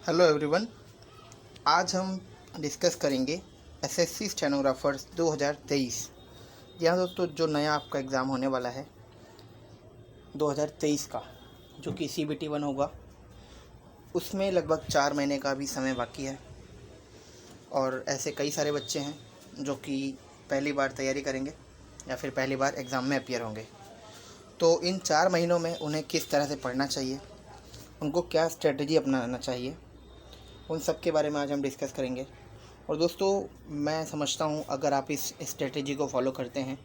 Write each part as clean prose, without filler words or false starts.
Hello everyone. आज हम discuss करेंगे एसएससी स्टेनोग्राफर्स 2023। जी हाँ दोस्तों, जो नया आपका एग्ज़ाम होने वाला है 2023 का, जो कि CBT 1 होगा, उसमें लगभग 4 महीने का भी समय बाकी है। और ऐसे कई सारे बच्चे हैं जो कि पहली बार तैयारी करेंगे या फिर पहली बार एग्ज़ाम में अपीयर होंगे। तो इन 4 महीनों में उन्हें किस तरह से पढ़ना चाहिए, उनको क्या स्ट्रेटजी अपनाना चाहिए, उन सब के बारे में आज हम डिस्कस करेंगे। और दोस्तों, मैं समझता हूँ अगर आप इस स्ट्रेटजी को फॉलो करते हैं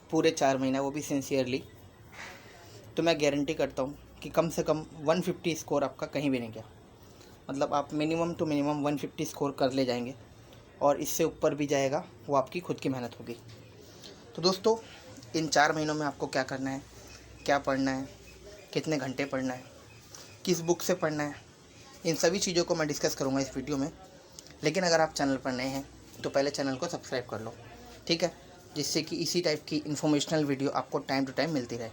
पूरे 4 महीना, वो भी सिंसियरली, तो मैं गारंटी करता हूँ कि कम से कम 150 स्कोर आपका कहीं भी नहीं गया। मतलब आप मिनिमम टू मिनिमम 150 स्कोर कर ले जाएंगे, और इससे ऊपर भी जाएगा, वो आपकी खुद की मेहनत होगी। तो दोस्तों, इन 4 महीनों में आपको क्या करना है, क्या पढ़ना है, कितने घंटे पढ़ना है, किस बुक से पढ़ना है, इन सभी चीज़ों को मैं डिस्कस करूँगा इस वीडियो में। लेकिन अगर आप चैनल पर नए हैं तो पहले चैनल को सब्सक्राइब कर लो, ठीक है, जिससे कि इसी टाइप की इन्फॉर्मेशनल वीडियो आपको टाइम टू टाइम मिलती रहे।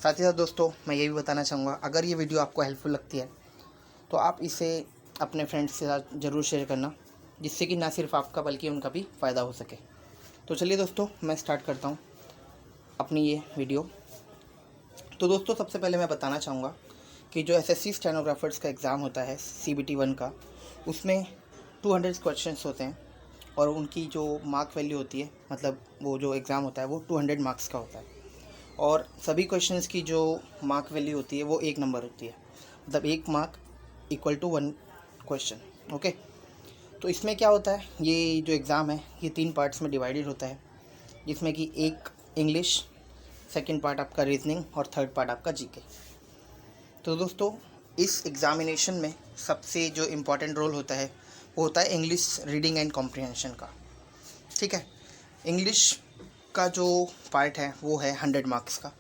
साथ ही साथ दोस्तों, मैं ये भी बताना चाहूँगा, अगर ये वीडियो आपको हेल्पफुल लगती है तो आप इसे अपने फ्रेंड्स के साथ ज़रूर शेयर करना, जिससे कि ना सिर्फ आपका बल्कि उनका भी फ़ायदा हो सके। तो चलिए दोस्तों, मैं स्टार्ट करता हूँ अपनी ये वीडियो। तो दोस्तों, सबसे पहले मैं बताना चाहूँगा कि जो एसएससी स्टेनोग्राफर्स का एग्ज़ाम होता है CBT 1 का, उसमें 200 क्वेश्चंस होते हैं और उनकी जो मार्क वैल्यू होती है, मतलब वो जो एग्ज़ाम होता है वो 200 मार्क्स का होता है। और सभी क्वेश्चंस की जो मार्क वैल्यू होती है वो 1 नंबर होती है, मतलब 1 mark equal to 1 question. Okay, तो इसमें क्या होता है, ये जो एग्ज़ाम है ये 3 पार्ट्स में डिवाइडेड होता है, जिसमें कि एक इंग्लिश, सेकेंड पार्ट आपका रीजनिंग और थर्ड पार्ट आपका जीके। तो दोस्तों, इस एग्ज़ामिनेशन में सबसे जो इम्पोर्टेंट रोल होता है वो होता है इंग्लिश रीडिंग एंड कॉम्प्रिहेंशन का, ठीक है। इंग्लिश का जो पार्ट है वो है 100 मार्क्स का।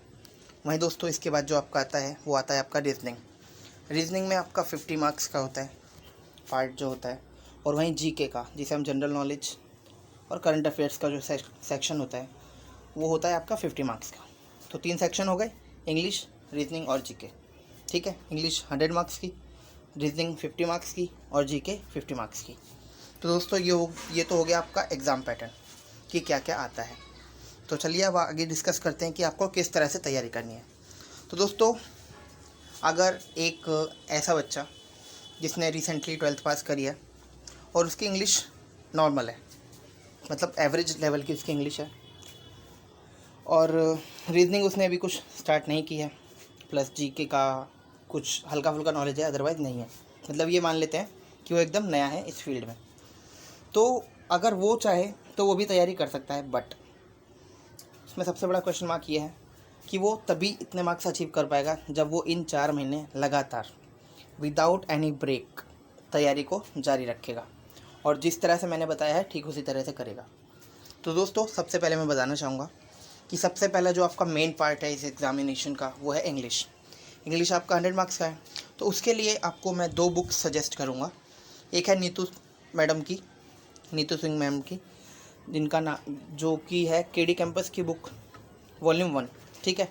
वहीं दोस्तों, इसके बाद जो आपका आता है वो आता है आपका रीजनिंग। रीजनिंग में आपका 50 मार्क्स का होता है पार्ट जो होता है। और वहीं जीके का, जिसे हम जनरल नॉलेज और करंट अफेयर्स का जो सेक्शन होता है वो होता है आपका 50 मार्क्स का। तो 3 सेक्शन हो गए, इंग्लिश, रीजनिंग और जीके, ठीक है। इंग्लिश 100 मार्क्स की, रीजनिंग 50 मार्क्स की और जीके 50 मार्क्स की। तो दोस्तों, ये तो हो गया आपका एग्ज़ाम पैटर्न कि क्या क्या आता है। तो चलिए अब आगे डिस्कस करते हैं कि आपको किस तरह से तैयारी करनी है। तो दोस्तों, अगर एक ऐसा बच्चा जिसने रिसेंटली 12th पास करी है और उसकी इंग्लिश नॉर्मल है, मतलब एवरेज लेवल की उसकी इंग्लिश है, और रीजनिंग उसने अभी कुछ स्टार्ट नहीं की है, प्लस जीके का कुछ हल्का फुल्का नॉलेज है, अदरवाइज़ नहीं है, मतलब ये मान लेते हैं कि वो एकदम नया है इस फील्ड में। तो अगर वो चाहे तो वो भी तैयारी कर सकता है, बट उसमें सबसे बड़ा क्वेश्चन मार्क ये है कि वो तभी इतने मार्क्स अचीव कर पाएगा जब वो इन 4 महीने लगातार विदाउट एनी ब्रेक तैयारी को जारी रखेगा, और जिस तरह से मैंने बताया है ठीक उसी तरह से करेगा। तो दोस्तों, सबसे पहले मैं बताना चाहूँगा कि सबसे पहला जो आपका मेन पार्ट है इस एग्ज़ामिनेशन का वो है इंग्लिश। इंग्लिश आपका 100 मार्क्स का है, तो उसके लिए आपको मैं 2 बुक्स सजेस्ट करूँगा। एक है नीतू मैडम की, नीतू सिंह मैम की, जिनका जो कि है केडी कैंपस की बुक वॉल्यूम 1, ठीक है।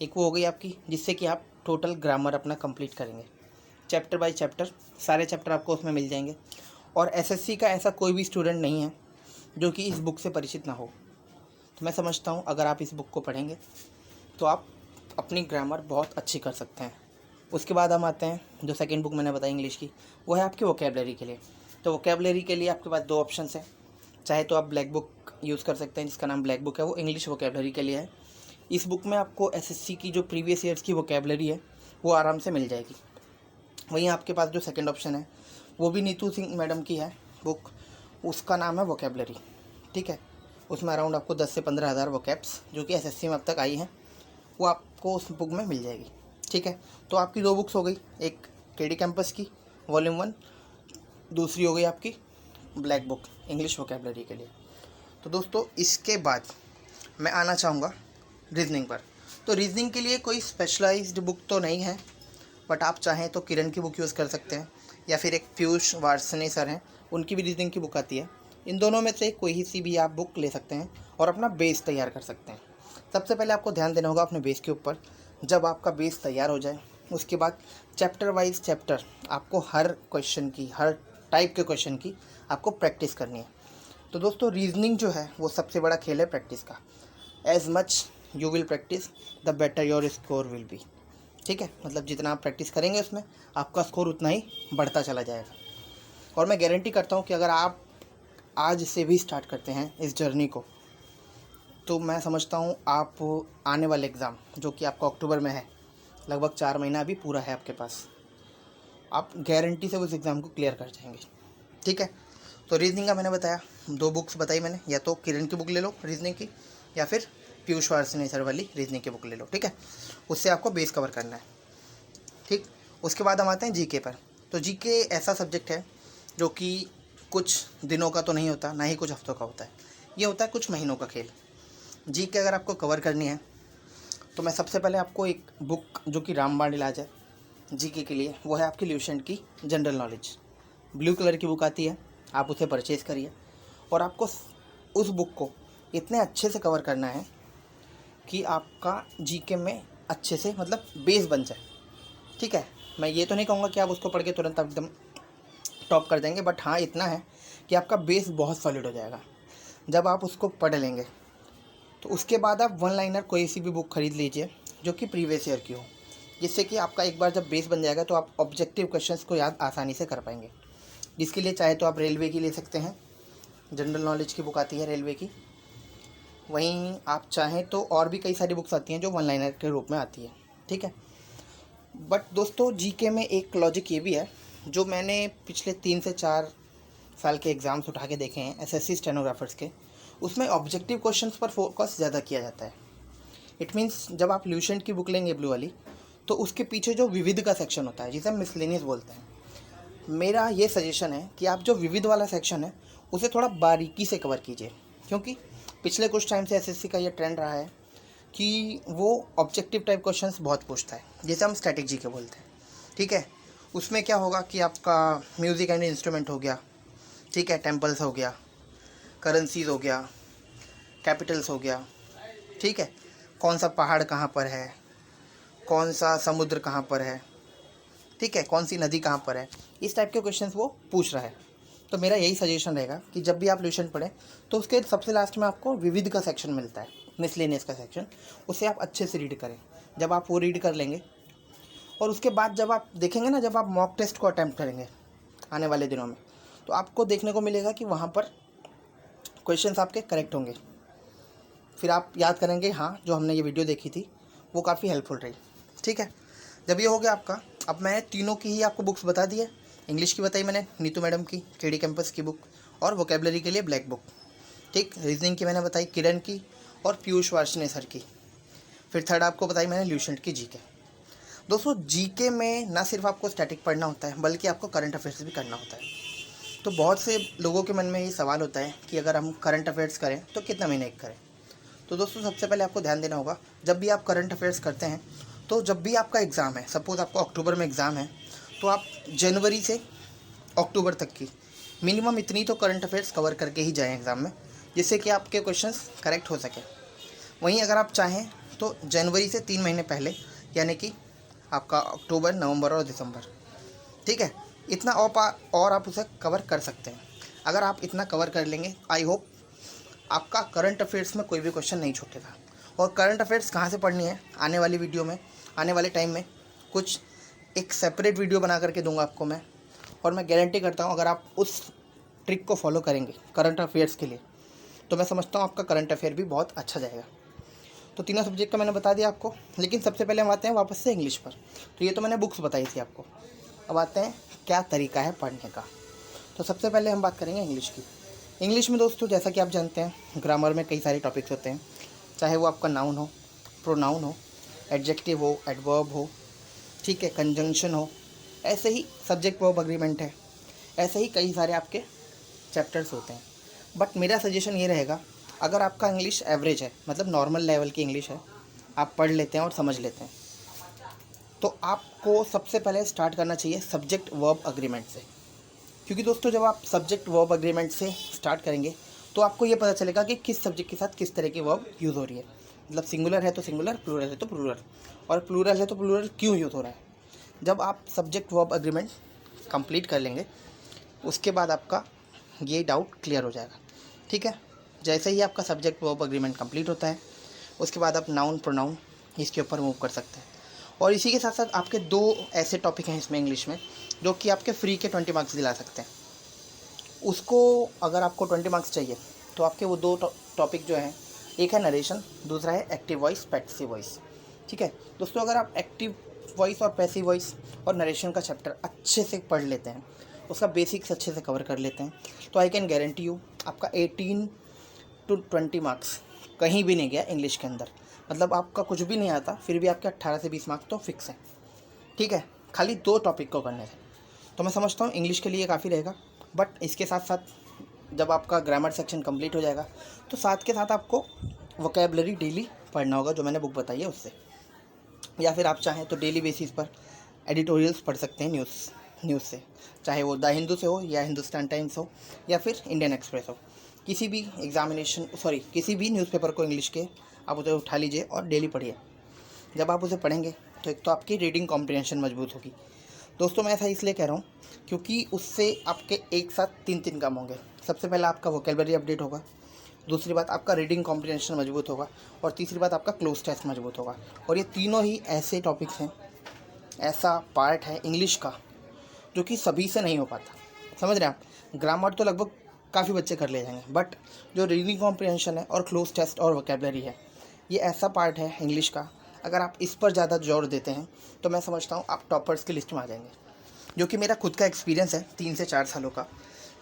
एक वो हो गई आपकी, जिससे कि आप टोटल ग्रामर अपना कंप्लीट करेंगे, चैप्टर बाय चैप्टर, सारे चैप्टर आपको उसमें मिल जाएंगे। और एसएससी का ऐसा कोई भी स्टूडेंट नहीं है जो कि इस बुक से परिचित ना हो। तो मैं समझता हूँ अगर आप इस बुक को पढ़ेंगे तो आप अपनी ग्रामर बहुत अच्छी कर सकते हैं। उसके बाद हम आते हैं जो सेकंड बुक मैंने बताई इंग्लिश की, वो है आपकी वोकेबलरी के लिए। तो वोकेबलरी के लिए आपके पास 2 ऑप्शंस हैं, चाहे तो आप ब्लैक बुक यूज़ कर सकते हैं, जिसका नाम ब्लैक बुक है, वो इंग्लिश वोकेबलरी के लिए है। इस बुक में आपको एसएससी की जो प्रीवियस ईयर्स की वोकेबलरी है वो आराम से मिल जाएगी। वहीं आपके पास जो सेकंड ऑप्शन है वो भी नीतू सिंह मैडम की है बुक, उसका नाम है वोकेबलरी, ठीक है। उसमें अराउंड आपको 10 से 15 हज़ार वोकैब्स जो कि एसएससी में अब तक आई हैं वो आपको उस बुक में मिल जाएगी, ठीक है। तो आपकी 2 बुक्स हो गई, एक केडी कैंपस की वॉल्यूम 1, दूसरी हो गई आपकी ब्लैक बुक इंग्लिश वोकेबलरी के लिए। तो दोस्तों, इसके बाद मैं आना चाहूँगा रीजनिंग पर। तो रीजनिंग के लिए कोई स्पेशलाइज्ड बुक तो नहीं है, बट आप चाहें तो किरण की बुक यूज़ कर सकते हैं, या फिर एक पीयूष वार्ष्णेय सर हैं, उनकी भी रीजनिंग की बुक आती है। इन दोनों में से कोई सी भी आप बुक ले सकते हैं और अपना बेस तैयार कर सकते हैं। सबसे पहले आपको ध्यान देना होगा अपने बेस के ऊपर। जब आपका बेस तैयार हो जाए, उसके बाद चैप्टर वाइज चैप्टर आपको हर क्वेश्चन की, हर टाइप के क्वेश्चन की आपको प्रैक्टिस करनी है। तो दोस्तों रीजनिंग जो है वो सबसे बड़ा खेल है प्रैक्टिस का। As much you will practice the better your score will be. ठीक है, मतलब जितना आप प्रैक्टिस करेंगे उसमें आपका स्कोर उतना ही बढ़ता चला जाएगा। और मैं गारंटी करता हूँ कि अगर आप आज से भी स्टार्ट करते हैं इस जर्नी को, तो मैं समझता हूँ आप आने वाले एग्ज़ाम जो कि आपका अक्टूबर में है, लगभग 4 महीना अभी पूरा है आपके पास, आप गारंटी से उस एग्ज़ाम को क्लियर कर जाएंगे। ठीक है, तो रीजनिंग का मैंने बताया, 2 बुक्स बताई मैंने, या तो किरण की बुक ले लो रीजनिंग की, या फिर पीयूष वार्ष्णेय सर वाली रीजनिंग की बुक ले लो। ठीक है, उससे आपको बेस कवर करना है। ठीक, उसके बाद हम आते हैं जीके पर। तो जीके ऐसा सब्जेक्ट है जो कि कुछ दिनों का तो नहीं होता, ना ही कुछ हफ्तों का होता है, ये होता है कुछ महीनों का खेल। जीके अगर आपको कवर करनी है तो मैं सबसे पहले आपको एक बुक जो कि रामबाण इलाज है जीके के लिए, वो है आपकी ल्यूसेंट की जनरल नॉलेज। ब्लू कलर की बुक आती है, आप उसे परचेज़ करिए और आपको उस बुक को इतने अच्छे से कवर करना है कि आपका जीके में अच्छे से मतलब बेस बन जाए। ठीक है, मैं ये तो नहीं कहूँगा कि आप उसको पढ़ के तुरंत आप एकदम टॉप कर देंगे, बट हाँ इतना है कि आपका बेस बहुत सॉलिड हो जाएगा जब आप उसको पढ़ लेंगे। तो उसके बाद आप वन लाइनर कोई सी भी बुक खरीद लीजिए जो कि प्रीवियस ईयर की हो, जिससे कि आपका एक बार जब बेस बन जाएगा तो आप ऑब्जेक्टिव क्वेश्चंस को याद आसानी से कर पाएंगे। जिसके लिए चाहे तो आप रेलवे की ले सकते हैं, जनरल नॉलेज की बुक आती है रेलवे की। वहीं आप चाहें तो और भी कई सारी बुक्स आती हैं जो वन लाइनर के रूप में आती है। ठीक है, बट दोस्तों जीके में एक लॉजिक ये भी है, जो मैंने पिछले 3 से 4 साल के एग्ज़ाम्स उठा के देखे हैं एसएससी स्टेनोग्राफर्स के, उसमें ऑब्जेक्टिव क्वेश्चंस पर फोकस ज़्यादा किया जाता है। इट मीन्स जब आप ल्यूसेंट की बुक लेंगे ब्लू वाली, तो उसके पीछे जो विविध का सेक्शन होता है जिसे हम मिसलेनियस बोलते हैं, मेरा ये सजेशन है कि आप जो विविध वाला सेक्शन है उसे थोड़ा बारीकी से कवर कीजिए, क्योंकि पिछले कुछ टाइम से एसएससी का ये ट्रेंड रहा है कि वो ऑब्जेक्टिव टाइप क्वेश्चंस बहुत पूछता है, जैसे हम स्टैटिक जीके बोलते हैं। ठीक है, उसमें क्या होगा कि आपका म्यूज़िक एंड इंस्ट्रूमेंट हो गया, ठीक है, टेम्पल्स हो गया, करेंसीज हो गया, कैपिटल्स हो गया, ठीक है, कौन सा पहाड़ कहाँ पर है, कौन सा समुद्र कहाँ पर है, ठीक है, कौन सी नदी कहाँ पर है, इस टाइप के क्वेश्चंस वो पूछ रहा है। तो मेरा यही सजेशन रहेगा कि जब भी आप ल्यूसेंट पढ़ें तो उसके सबसे लास्ट में आपको विविध का सेक्शन मिलता है, मिसलेनियस का सेक्शन, उसे आप अच्छे से रीड करें। जब आप वो रीड कर लेंगे और उसके बाद जब आप देखेंगे ना, जब आप मॉक टेस्ट को अटैम्प्ट करेंगे आने वाले दिनों में, तो आपको देखने को मिलेगा कि वहाँ पर क्वेश्चंस आपके करेक्ट होंगे। फिर आप याद करेंगे हाँ जो हमने ये वीडियो देखी थी वो काफ़ी हेल्पफुल रही। ठीक है, जब ये हो गया आपका, अब मैंने तीनों की ही आपको बुक्स बता दी है। इंग्लिश की बताई मैंने नीतू मैडम की केडी कैंपस की बुक और वोकेबलरी के लिए ब्लैक बुक। ठीक, रीजनिंग की मैंने बताई किरण की और पीयूष वार्ष्णेय सर की। फिर थर्ड आपको बताई मैंने ल्यूसेंट की जीके। दोस्तों जीके में ना सिर्फ आपको स्टैटिक पढ़ना होता है बल्कि आपको करंट अफेयर्स भी करना होता है। तो बहुत से लोगों के मन में ये सवाल होता है कि अगर हम करंट अफेयर्स करें तो कितना महीने करें। तो दोस्तों सबसे पहले आपको ध्यान देना होगा, जब भी आप करंट अफेयर्स करते हैं तो जब भी आपका एग्ज़ाम है, सपोज़ आपको अक्टूबर में एग्ज़ाम है, तो आप जनवरी से अक्टूबर तक की मिनिमम इतनी तो करंट अफेयर्स कवर करके ही जाएं एग्ज़ाम में, जिससे कि आपके क्वेश्चंस करेक्ट हो सके। वहीं अगर आप चाहें तो जनवरी से 3 महीने पहले, यानी कि आपका अक्टूबर, नवंबर और दिसंबर, ठीक है, इतना और आप उसे कवर कर सकते हैं। अगर आप इतना कवर कर लेंगे, आई होप आपका करंट अफेयर्स में कोई भी क्वेश्चन नहीं छूटेगा। और करंट अफेयर्स कहाँ से पढ़नी है, आने वाली वीडियो में, आने वाले टाइम में कुछ एक सेपरेट वीडियो बना करके दूंगा आपको मैं। और मैं गारंटी करता हूँ अगर आप उस ट्रिक को फॉलो करेंगे करंट अफेयर्स के लिए, तो मैं समझता हूँ आपका करंट अफेयर भी बहुत अच्छा जाएगा। तो तीनों सब्जेक्ट का मैंने बता दिया आपको, लेकिन सबसे पहले हम आते हैं वापस से इंग्लिश पर। तो ये तो मैंने बुक्स बताई थी आपको, अब आते हैं क्या तरीका है पढ़ने का। तो सबसे पहले हम बात करेंगे इंग्लिश की। इंग्लिश में दोस्तों जैसा कि आप जानते हैं ग्रामर में कई सारे टॉपिक्स होते हैं, चाहे वो आपका नाउन हो, प्रोनाउन हो, एडजेक्टिव हो, एडवर्ब हो, ठीक है, कंजंक्शन हो, ऐसे ही सब्जेक्ट वर्ब अग्रीमेंट है, ऐसे ही कई सारे आपके चैप्टर्स होते हैं। बट मेरा सजेशन ये रहेगा, अगर आपका इंग्लिश एवरेज है, मतलब नॉर्मल लेवल की इंग्लिश है, आप पढ़ लेते हैं और समझ लेते हैं, तो आपको सबसे पहले स्टार्ट करना चाहिए सब्जेक्ट वर्ब अग्रीमेंट से। क्योंकि दोस्तों जब आप सब्जेक्ट वर्ब अग्रीमेंट से स्टार्ट करेंगे तो आपको ये पता चलेगा कि किस सब्जेक्ट के साथ किस तरह की वर्ब यूज़ हो रही है। मतलब सिंगुलर है तो सिंगुलर, प्लूरल है तो प्लूरल, और प्लूरल है तो प्लूरल क्यों यूज़ हो रहा है। जब आप सब्जेक्ट वर्ब एग्रीमेंट कंप्लीट कर लेंगे उसके बाद आपका ये डाउट क्लियर हो जाएगा, ठीक है। जैसे ही आपका सब्जेक्ट वर्ब एग्रीमेंट कंप्लीट होता है उसके बाद आप नाउन प्रोनाउन इसके ऊपर मूव कर सकते हैं। और इसी के साथ साथ आपके 2 ऐसे टॉपिक हैं इसमें इंग्लिश में जो कि आपके फ्री के 20 मार्क्स दिला सकते हैं। उसको अगर आपको 20 मार्क्स चाहिए तो आपके वो 2 टॉपिक जो हैं, एक है नरेशन, दूसरा है एक्टिव वॉइस पैसिव वॉइस, ठीक है दोस्तों। अगर आप एक्टिव वॉइस और पैसिव वॉइस और नरेशन का चैप्टर अच्छे से पढ़ लेते हैं, उसका बेसिक्स अच्छे से कवर कर लेते हैं, तो आई कैन गारंटी यू आपका 18 to 20 मार्क्स कहीं भी नहीं गया इंग्लिश के अंदर। मतलब आपका कुछ भी नहीं आता फिर भी आपके 18 से 20 मार्क्स तो फिक्स हैं, ठीक है, खाली 2 टॉपिक को करने से। तो मैं समझता हूँ इंग्लिश के लिए काफ़ी रहेगा। बट इसके साथ साथ जब आपका ग्रामर सेक्शन कंप्लीट हो जाएगा तो साथ के साथ आपको वोकैबुलरी डेली पढ़ना होगा, जो मैंने बुक बताई है उससे। या फिर आप चाहें तो डेली बेसिस पर एडिटोरियल्स पढ़ सकते हैं न्यूज़ से, चाहे वो द हिंदू से हो या हिंदुस्तान टाइम्स हो या फिर इंडियन एक्सप्रेस हो। किसी भी किसी भी न्यूज़पेपर को इंग्लिश के आप उसे उठा लीजिए और डेली पढ़िए। जब आप उसे पढ़ेंगे तो एक तो आपकी रीडिंग कॉम्प्रिहेंशन मजबूत होगी। दोस्तों मैं ऐसा इसलिए कह रहा हूँ क्योंकि उससे आपके एक साथ 3 काम होंगे। सबसे पहला आपका वोकैबुलरी अपडेट होगा, दूसरी बात आपका रीडिंग कॉम्प्रिहेंशन मजबूत होगा, और तीसरी बात आपका क्लोज टेस्ट मजबूत होगा। और ये तीनों ही ऐसे टॉपिक्स हैं, ऐसा पार्ट है इंग्लिश का जो कि सभी से नहीं हो पाता। समझ रहे हैं आप। ग्रामर तो लगभग काफ़ी बच्चे कर ले जाएंगे, बट जो रीडिंग कॉम्प्रिहेंशन है और क्लोज टेस्ट और वोकैबुलरी है, ये ऐसा पार्ट है इंग्लिश का, अगर आप इस पर ज़्यादा जोर देते हैं तो मैं समझता हूँ आप टॉपर्स की लिस्ट में आ जाएंगे। जो कि मेरा खुद का एक्सपीरियंस है 3 से 4 सालों का।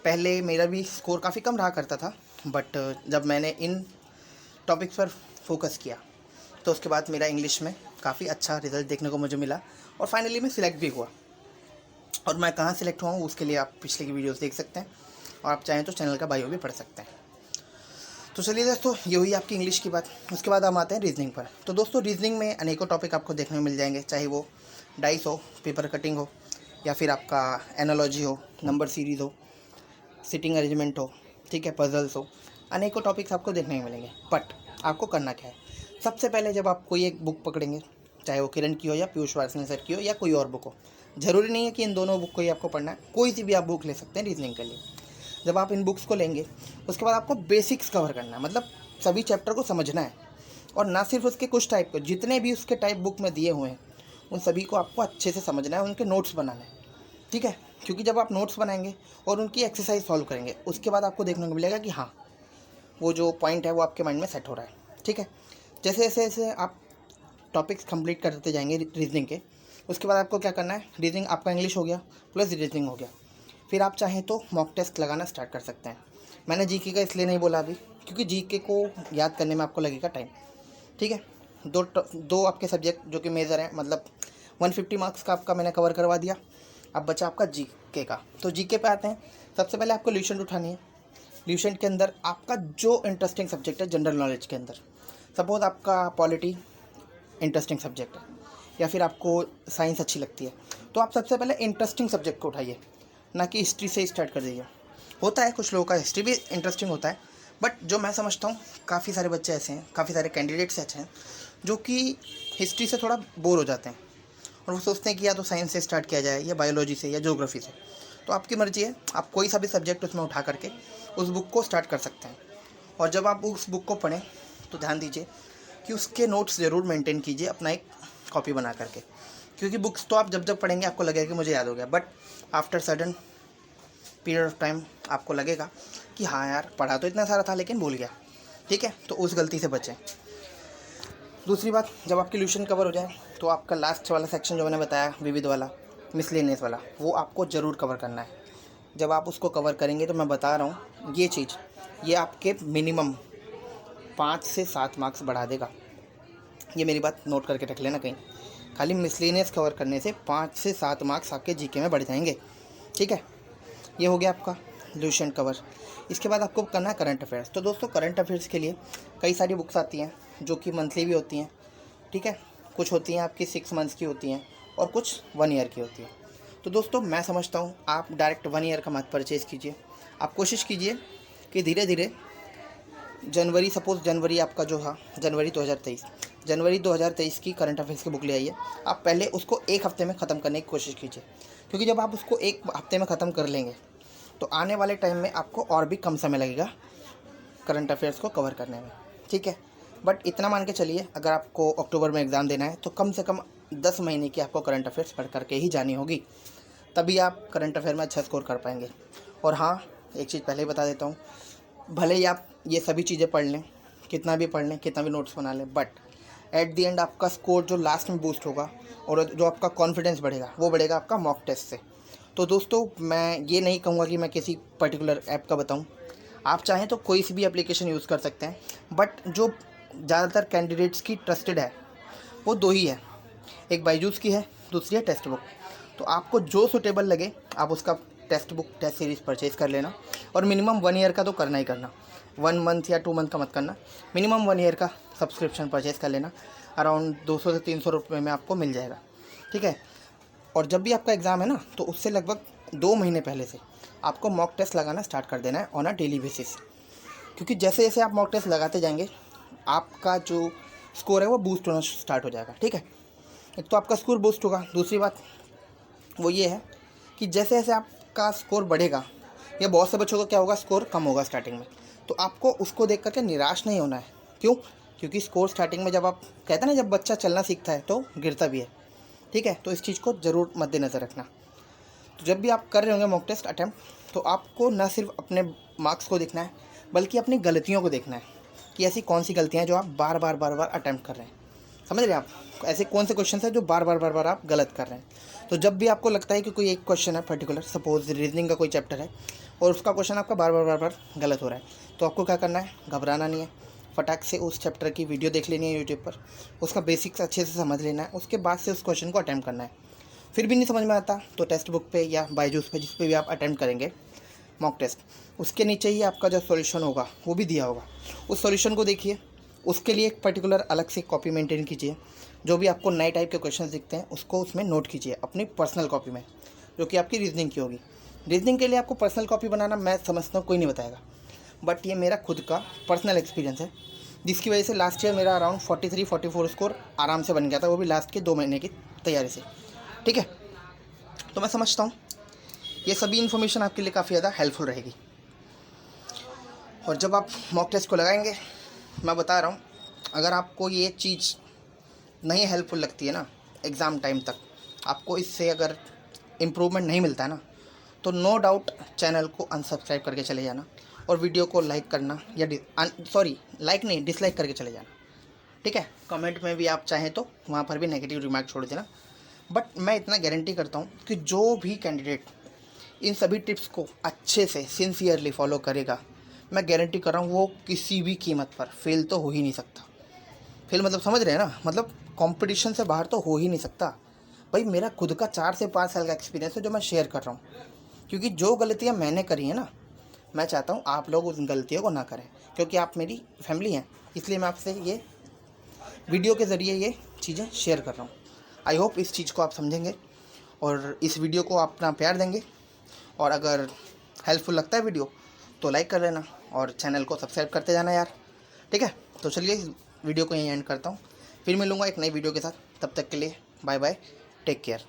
पहले मेरा भी स्कोर काफ़ी कम रहा करता था, बट जब मैंने इन टॉपिक्स पर फोकस किया तो उसके बाद मेरा इंग्लिश में काफ़ी अच्छा रिज़ल्ट देखने को मुझे मिला और फाइनली मैं सिलेक्ट भी हुआ। और मैं कहाँ सिलेक्ट हुआ हूँ उसके लिए आप पिछले की वीडियोस देख सकते हैं, और आप चाहें तो चैनल का बायो भी पढ़ सकते हैं। तो चलिए दोस्तों, ये हुई आपकी इंग्लिश की बात। उसके बाद हम आते हैं रीजनिंग पर। तो दोस्तों रीजनिंग में अनेकों टॉपिक आपको देखने को मिल जाएंगे, चाहे वो डाइस हो, पेपर कटिंग हो, या फिर आपका एनालॉजी हो, नंबर सीरीज़ हो, सिटिंग अरेंजमेंट हो, ठीक है, पजल्स हो, अनेकों टॉपिक्स आपको देखने को मिलेंगे। बट आपको करना क्या है, सबसे पहले जब आप कोई एक बुक पकड़ेंगे, चाहे वो किरण की हो या पीयूष वासनिक सर की हो या कोई और बुक हो, ज़रूरी नहीं है कि इन दोनों बुक को ही आपको पढ़ना है, कोई सी भी आप बुक ले सकते हैं रीजनिंग के लिए। जब आप इन बुक्स को लेंगे उसके बाद आपको बेसिक्स कवर करना है, मतलब सभी चैप्टर को समझना है, और ना सिर्फ उसके कुछ टाइप को, जितने भी उसके टाइप बुक में दिए हुए हैं उन सभी को आपको अच्छे से समझना है, उनके नोट्स बनाना है, ठीक है। क्योंकि जब आप नोट्स बनाएंगे और उनकी एक्सरसाइज सॉल्व करेंगे उसके बाद आपको देखने को मिलेगा कि हाँ वो जो पॉइंट है वो आपके माइंड में सेट हो रहा है, ठीक है। जैसे जैसे जैसे आप टॉपिक्स कंप्लीट करते जाएंगे रीजनिंग के, उसके बाद आपको क्या करना है, रीजनिंग आपका इंग्लिश हो गया प्लस रीजनिंग हो गया, फिर आप चाहें तो मॉक टेस्ट लगाना स्टार्ट कर सकते हैं। मैंने जीके का इसलिए नहीं बोला अभी क्योंकि जीके को याद करने में आपको लगेगा टाइम, ठीक है। दो आपके सब्जेक्ट जो कि मेजर हैं, मतलब 150 मार्क्स का आपका मैंने कवर करवा दिया। अब बचा आपका जीके का। तो जीके पे आते हैं। सबसे पहले आपको ल्यूसेंट उठानी है। ल्यूसेंट के अंदर आपका जो इंटरेस्टिंग सब्जेक्ट है जनरल नॉलेज के अंदर, सपोज आपका पॉलिटी इंटरेस्टिंग सब्जेक्ट है या फिर आपको साइंस अच्छी लगती है, तो आप सबसे पहले इंटरेस्टिंग सब्जेक्ट को उठाइए, ना कि हिस्ट्री से स्टार्ट कर दीजिए। होता है कुछ लोगों का हिस्ट्री भी इंटरेस्टिंग होता है, बट जो मैं समझता हूँ काफ़ी सारे बच्चे ऐसे हैं, काफ़ी सारे कैंडिडेट्स ऐसे हैं जो कि हिस्ट्री से थोड़ा बोर हो जाते हैं और वो सोचते हैं कि या तो साइंस से स्टार्ट किया जाए या बायोलॉजी से या ज्योग्राफी से। तो आपकी मर्ज़ी है, आप कोई सा भी सब्जेक्ट उसमें उठा करके उस बुक को स्टार्ट कर सकते हैं। और जब आप उस बुक को पढ़ें तो ध्यान दीजिए कि उसके नोट्स ज़रूर मेंटेन कीजिए अपना एक कॉपी बना करके, क्योंकि बुक्स तो आप जब जब पढ़ेंगे आपको लगेगा कि मुझे याद हो गया, but after sudden period of time आपको लगेगा कि हाँ यार पढ़ा तो इतना सारा था लेकिन भूल गया, ठीक है। तो उस गलती से बचें। दूसरी बात, जब आपकी ल्यूशन कवर हो जाए तो आपका लास्ट वाला सेक्शन जो मैंने बताया विविध वाला, मिसलेनियस वाला, वो आपको ज़रूर कवर करना है। जब आप उसको कवर करेंगे तो मैं बता रहा हूँ ये चीज़, ये आपके मिनिमम 5 से 7 मार्क्स बढ़ा देगा। ये मेरी बात नोट करके रख लेना कहीं। खाली मिसलेनियस कवर करने से 5 से 7 मार्क्स आपके जीके में बढ़ जाएंगे, ठीक है। ये हो गया आपका ल्यूसेंट कवर। इसके बाद आपको करना है करंट अफेयर्स। तो दोस्तों करंट अफेयर्स के लिए कई सारी बुक्स आती हैं जो कि मंथली भी होती हैं, ठीक है। कुछ होती हैं आपकी 6 मंथ्स की होती हैं और कुछ 1 ईयर की होती हैं। तो दोस्तों मैं समझता हूँ आप डायरेक्ट 1 ईयर का मत परचेज़ कीजिए। आप कोशिश कीजिए कि धीरे धीरे जनवरी आपका जो था जनवरी 2023, जनवरी 2023 की करंट अफेयर्स की बुक ले आइए। आप पहले उसको एक हफ़्ते में ख़त्म करने की कोशिश कीजिए, क्योंकि जब आप उसको एक हफ़्ते में ख़त्म कर लेंगे तो आने वाले टाइम में आपको और भी कम समय लगेगा करंट अफेयर्स को कवर करने में, ठीक है। बट इतना मान के चलिए, अगर आपको अक्टूबर में एग्ज़ाम देना है तो कम से कम 10 महीने की आपको करंट अफेयर्स पढ़ करके ही जानी होगी, तभी आप करंट अफेयर में अच्छा स्कोर कर पाएंगे। और हाँ, एक चीज़ पहले ही बता देता हूँ, भले ही आप ये सभी चीज़ें पढ़ लें, कितना भी पढ़ लें, कितना भी नोट्स बना लें, बट एट दी एंड आपका स्कोर जो लास्ट में बूस्ट होगा और जो आपका कॉन्फिडेंस बढ़ेगा वो बढ़ेगा आपका मॉक टेस्ट से। तो दोस्तों, मैं ये नहीं कहूँगा कि मैं किसी पर्टिकुलर ऐप का बताऊँ, आप चाहें तो कोई सी भी एप्लीकेशन यूज़ कर सकते हैं, बट जो ज़्यादातर कैंडिडेट्स की ट्रस्टेड है वो दो ही है, एक बायजूस की है, दूसरी है टेस्ट बुक। तो आपको जो सूटेबल लगे आप उसका test book test series purchase कर लेना, और मिनिमम 1 ईयर का तो करना ही करना, 1 मंथ या 2 मंथ का मत करना, मिनिमम 1 ईयर का सब्सक्रिप्शन परचेज़ कर लेना। अराउंड 200 से 300 रुपये में आपको मिल जाएगा, ठीक है। और जब भी आपका एग्ज़ाम है ना, तो उससे लगभग 2 महीने पहले से आपको मॉक टेस्ट लगाना स्टार्ट कर देना है ऑन अ डेली बेसिस, क्योंकि जैसे जैसे आप मॉक टेस्ट लगाते जाएंगे आपका जो स्कोर है वो बूस्ट होना स्टार्ट हो जाएगा, ठीक है। एक तो आपका स्कोर बूस्ट होगा, दूसरी बात वो ये है कि जैसे जैसे आपका स्कोर बढ़ेगा, या बहुत से बच्चों का क्या होगा, स्कोर कम होगा स्टार्टिंग में, तो आपको उसको देख करके निराश नहीं होना है। क्यों? क्योंकि स्कोर स्टार्टिंग में जब आप कहते हैं ना, जब बच्चा चलना सीखता है तो गिरता भी है, ठीक है। तो इस चीज़ को ज़रूर मद्देनज़र रखना। तो जब भी आप कर रहे होंगे मॉक टेस्ट अटैम्प्ट, तो आपको न सिर्फ अपने मार्क्स को देखना है, बल्कि अपनी गलतियों को देखना है कि ऐसी कौन सी गलतियाँ हैं जो आप बार बार अटैम्प्ट कर रहे हैं। समझ रहे हैं आप? ऐसे कौन से क्वेश्चन हैं जो बार बार आप गलत कर रहे हैं। तो जब भी आपको लगता है कि कोई एक क्वेश्चन है पर्टिकुलर, सपोज रीजनिंग का कोई चैप्टर है और उसका क्वेश्चन आपका बार बार गलत हो रहा है, तो आपको क्या करना है, घबराना नहीं है, फटाक से उस चैप्टर की वीडियो देख लेनी है यूट्यूब पर, उसका बेसिक्स अच्छे से समझ लेना है, उसके बाद से उस क्वेश्चन को अटैम्प्ट करना है। फिर भी नहीं समझ में आता तो टेक्स्ट बुक पे या बायजूस पे, जिस पे भी आप अटैम्प्ट करेंगे मॉक टेस्ट, उसके नीचे ही आपका जो सॉल्यूशन होगा वो भी दिया होगा, उस सॉल्यूशन को देखिए। उसके लिए एक पर्टिकुलर अलग से कॉपी मेंटेन कीजिए, जो भी आपको नए टाइप के क्वेश्चन दिखते हैं उसको उसमें नोट कीजिए अपनी पर्सनल कॉपी में, जो कि आपकी रीजनिंग की होगी। रीजनिंग के लिए आपको पर्सनल कॉपी बनाना मैं समझता हूँ कोई नहीं बताएगा, बट ये मेरा खुद का पर्सनल एक्सपीरियंस है, जिसकी वजह से लास्ट ईयर मेरा अराउंड 43-44 स्कोर आराम से बन गया था, वो भी लास्ट के 2 महीने की तैयारी से, ठीक है। तो मैं समझता हूँ ये सभी इन्फॉर्मेशन आपके लिए काफ़ी ज़्यादा हेल्पफुल रहेगी। और जब आप मॉक टेस्ट को लगाएंगे, मैं बता रहा हूँ, अगर आपको ये चीज़ नहीं हेल्पफुल लगती है ना एग्ज़ाम टाइम तक, आपको इससे अगर इम्प्रूवमेंट नहीं मिलता है ना, तो नो डाउट चैनल को अनसब्सक्राइब करके चले जाना और वीडियो को लाइक करना, या लाइक नहीं, डिसलाइक करके चले जाना, ठीक है। कमेंट में भी आप चाहें तो वहाँ पर भी नेगेटिव रिमार्क छोड़ देना, बट मैं इतना गारंटी करता हूँ कि जो भी कैंडिडेट इन सभी टिप्स को अच्छे से सिंसियरली फॉलो करेगा, मैं गारंटी कर रहा हूँ वो किसी भी कीमत पर फेल तो हो ही नहीं सकता। फेल मतलब समझ रहे हैं ना, मतलब कंपटीशन से बाहर तो हो ही नहीं सकता। भाई मेरा खुद का 4 से 5 साल का एक्सपीरियंस है जो मैं शेयर कर रहा हूँ, क्योंकि जो गलतियाँ मैंने करी हैं ना, मैं चाहता हूँ आप लोग उन गलतियों को ना करें, क्योंकि आप मेरी फैमिली हैं, इसलिए मैं आपसे ये वीडियो के ज़रिए ये चीज़ें शेयर कर रहा हूँ। आई होप इस चीज़ को आप समझेंगे और इस वीडियो को आप अपना प्यार देंगे, और अगर हेल्पफुल लगता है वीडियो तो लाइक कर लेना और चैनल को सब्सक्राइब करते जाना यार, ठीक है। तो चलिए इस वीडियो को यहीं एंड करता हूँ, फिर मिलूँगा एक नई वीडियो के साथ, तब तक के लिए बाय बाय, टेक केयर।